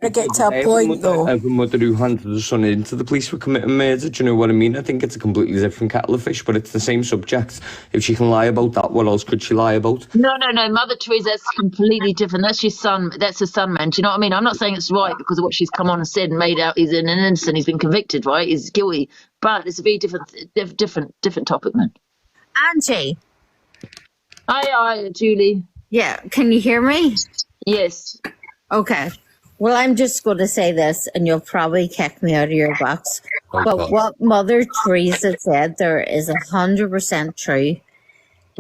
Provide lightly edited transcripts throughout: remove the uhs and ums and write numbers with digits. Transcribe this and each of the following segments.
to get to a point, though. Of a mother who handed her son into the police for committing murder, do you know what I mean? I think it's a completely different kettle of fish, but it's the same subject. If she can lie about that, what else could she lie about? No. Mother Teresa's completely different. That's your son. That's her son, man. Do you know what I mean? I'm not saying it's right because of what she's come on and said and made out. He's an innocent. He's been convicted, right? He's guilty. But it's a very different topic, man. Angie. Hi, Julie. Yeah, can you hear me? Yes. Okay. Well, I'm just going to say this, and you'll probably kick me out of your box. But what Mother Teresa said there is 100% true.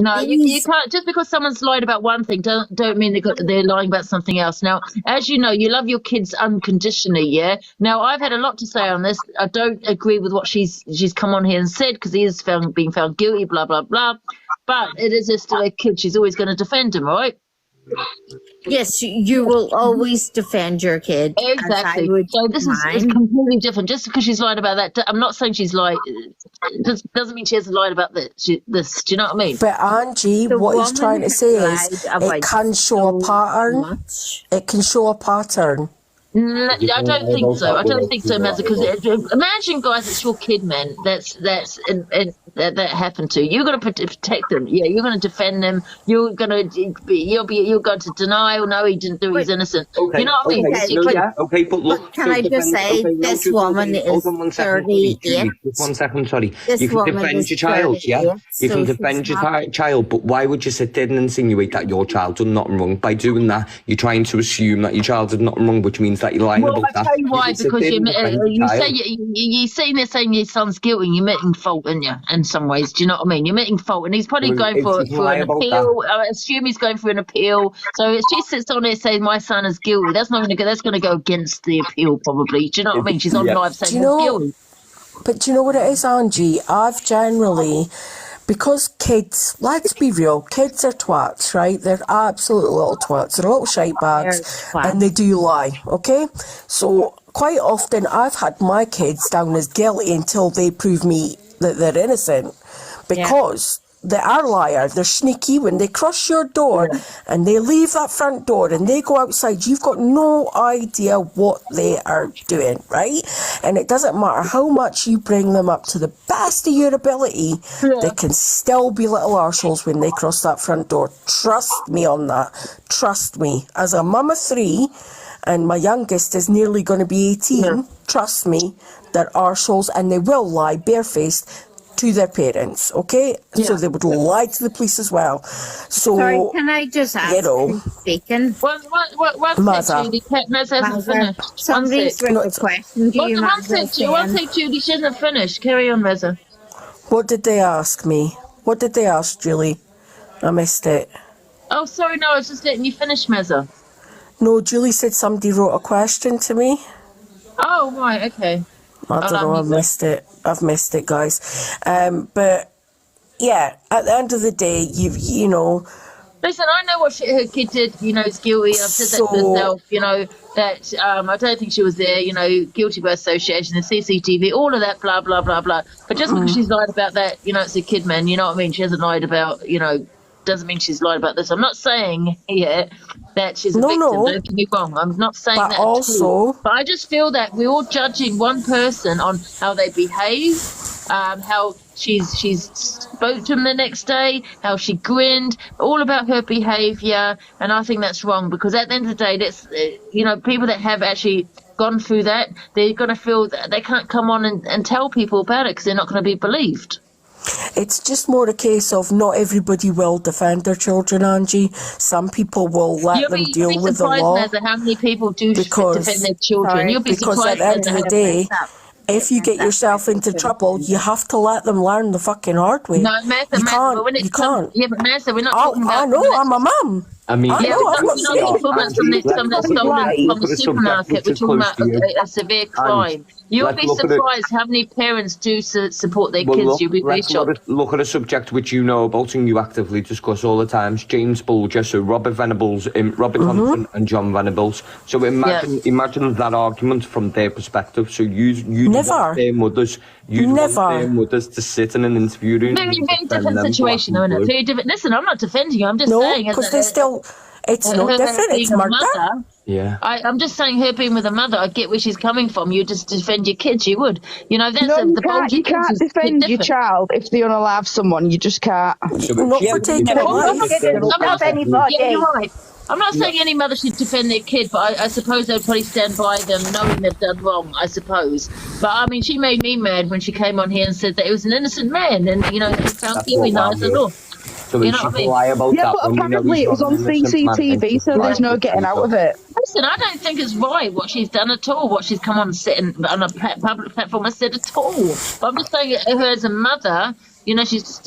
No, you can't. Just because someone's lied about one thing, don't mean they're lying about something else. Now, as you know, you love your kids unconditionally, yeah? Now, I've had a lot to say on this. I don't agree with what she's come on here and said because he is being found guilty, blah, blah, blah. But it is still a kid. She's always going to defend him, right? Yes, you will always defend your kid. Exactly. So this is completely different. Just because she's lied about that, I'm not saying she's lied. It doesn't mean she hasn't lied about this. Do you know what I mean? But Angie, what he's trying to say is it can show a pattern. It can show a pattern. No, I don't think so. I don't think so, Mazza. Because imagine, guys, it's your kid, man. That happened to. You're going to protect them. Yeah, you're going to defend them. You'll go to denial. No, he didn't do it. He's innocent. Okay, you know what I mean? Okay, but look. Can I just say this woman is 38? One second, sorry. You can defend your child, yeah. You can defend your child, but why would you sit there and insinuate that your child done nothing wrong? By doing that, you're trying to assume that your child did nothing wrong, which means that you're lying about that. I'll tell you why, because you're saying they're saying your son's guilty, you're admitting fault, aren't you? In some ways, do you know what I mean? You're admitting fault, and he's probably going for an appeal. I assume he's going for an appeal. So if she sits on there saying my son is guilty, that's going to go against the appeal, probably. Do you know what I mean? She's on live saying he's guilty. But do you know what it is, Angie? I've generally, because kids, let's be real, kids are twats, right? They're absolute little twats. They're little shite bags, and they do lie, okay? So quite often I've had my kids down as guilty until they prove me that they're innocent, because they are liars. They're sneaky. When they cross your door and they leave that front door and they go outside, you've got no idea what they are doing, right? And it doesn't matter how much you bring them up to the best of your ability, they can still be little arseholes when they cross that front door. Trust me on that. Trust me. As a mum of 3, and my youngest is nearly going to be 18, trust me, they're arseholes, and they will lie barefaced to their parents, okay? So they would lie to the police as well. So, sorry, can I just ask, speaking? One sec, Judy. Somebody's written a question to you. One sec, Judy. She hasn't finished. Carry on, Reza. What did they ask me? What did they ask, Julie? I missed it. Oh, sorry, no, I was just letting you finish, Meza. No, Julie said somebody wrote a question to me. Oh, right, okay. I don't know, I've missed it, guys. But, yeah, at the end of the day, you know... Listen, I know what her kid did, is guilty. I've said that to myself, that I don't think she was there, guilty by association, the CCTV, all of that, blah, blah, blah, blah. But just because she's lied about that, it's a kid, man, you know what I mean? She hasn't lied about, doesn't mean she's lied about this. I'm not saying here that she's a victim. Don't get me wrong. I'm not saying that also. But I just feel that we're all judging one person on how they behave, how she's spoke to him the next day, how she grinned, all about her behaviour, and I think that's wrong because at the end of the day, that's people that have actually gone through that, they're going to feel that they can't come on and tell people about it because they're not going to be believed. It's just more a case of not everybody will defend their children, Angie. Some people will let them deal with the law. You'll be surprised, Mazza, how many people do defend their children. You'll be surprised. Because at the end of the day, if you get yourself into trouble, you have to let them learn the fucking hard way. No, Mazza, you can't. Yeah, but Mazza, we're not talking about... I know, I'm a mum. I mean, we're not talking about something that's stolen from the supermarket. We're talking about a severe crime. You'll be surprised how many parents do support their kids. You'll be very shocked. Look at a subject which you know about and you actively discuss all the time. James Bulger, so Robert Venables, Robert Thompson and John Venables. So imagine that argument from their perspective. So you want their mothers, want their mothers to sit in an interview room. Very different situation, though, isn't it? Very different. Listen, I'm not defending you. I'm just saying. Because they're still... It's not different, it's murder. Yeah. I'm just saying, her being with a mother, I get where she's coming from. You just defend your kids, you would. You know, that's No, you the can't. You can't defend your child if they unalive someone. You just can't. So Not for taking a life. I'm anybody. Yeah, you're right. I'm not saying any mother should defend their kid, but I suppose they'd probably stand by them knowing they've done wrong, I suppose. But I mean, she made me mad when she came on here and said that it was an innocent man and, you know, he sounds guilty now as a law. So you know what I mean? lie about Yeah, that but apparently it was on CCTV, so there's no getting out of it. Listen, I don't think it's right what she's done at all, what she's come on on a public platform and said at all. But I'm just saying, her as a mother, you know, she's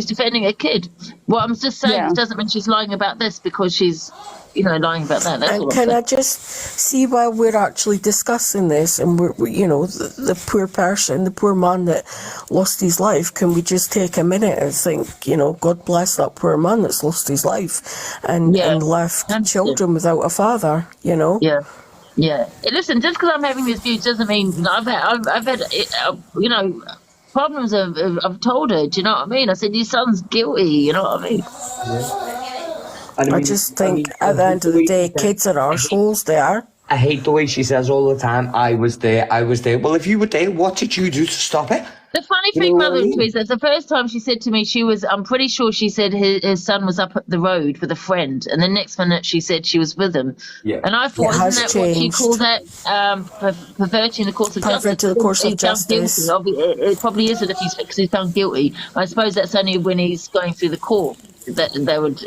defending her kid. Well, I'm just saying it doesn't mean she's lying about this because she's, you know, lying about that. That's and all can I just see why we're actually discussing this, and we're you know, the poor person, the poor man that lost his life, can we just take a minute and think, you know, God bless that poor man that's lost his life and left children without a father, you know? Yeah. Listen, just because I'm having this view doesn't mean I've had you know, problems. I've told her. Do you know what I mean? I said your son's guilty. You know what I mean? I just think at the end of the day, kids are arseholes. They are. I hate the way she says all the time, I was there. Well, if you were there, what did you do to stop it? The funny thing, Mother Teresa, the first time she said to me, I'm pretty sure she said his son was up at the road with a friend, and the next minute she said she was with him. Yeah. And I thought, isn't that what she called that? Perverting the course of justice. Perverting the course of justice. It probably isn't because he's found guilty. I suppose that's only when he's going through the court that they would.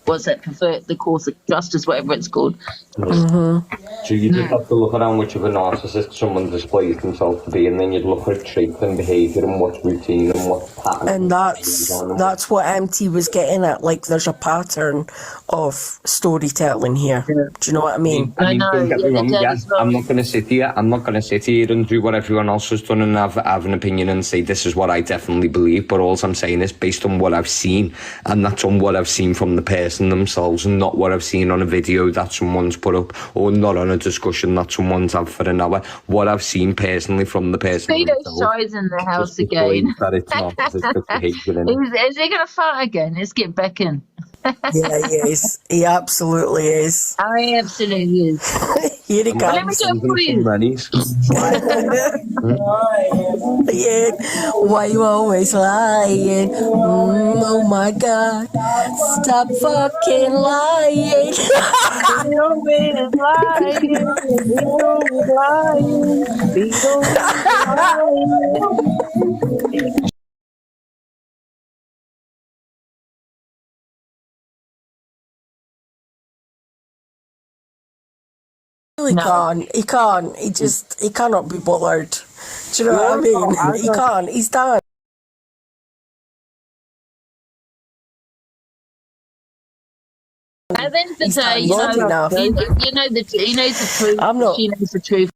Was that pervert the course of justice, whatever it's called? So you just have to look at how much of a narcissist someone displays themselves to be, and then you'd look at traits and behaviour and what's routine and what's pattern. And that's what MT was getting at. Like, there's a pattern of storytelling here. Do you know what I mean? I know. Don't get me wrong, I'm not going to sit here. I'm not going to sit here and do what everyone else has done and have an opinion and say this is what I definitely believe. But all I'm saying is based on what I've seen, and that's on what I've seen from the person themselves, and not what I've seen on a video that someone's put up, or not on a discussion that someone's had for an hour. What I've seen personally from the person. Speedo Shai's in the house again. That it's not behaviour in it. Is he going to fight again? Let's get back in. Yeah, he is. He absolutely is. Oh, he absolutely is. Here he comes. Let me jump for you. Yeah. Why you always lying? Oh my God. Stop fucking lying. You're always lying. You're always lying. You're always lying. He can't. He cannot be bothered. Do you know what I mean? He can't. He's done. At the end of the day, he knows the truth. I'm not. She knows the truth.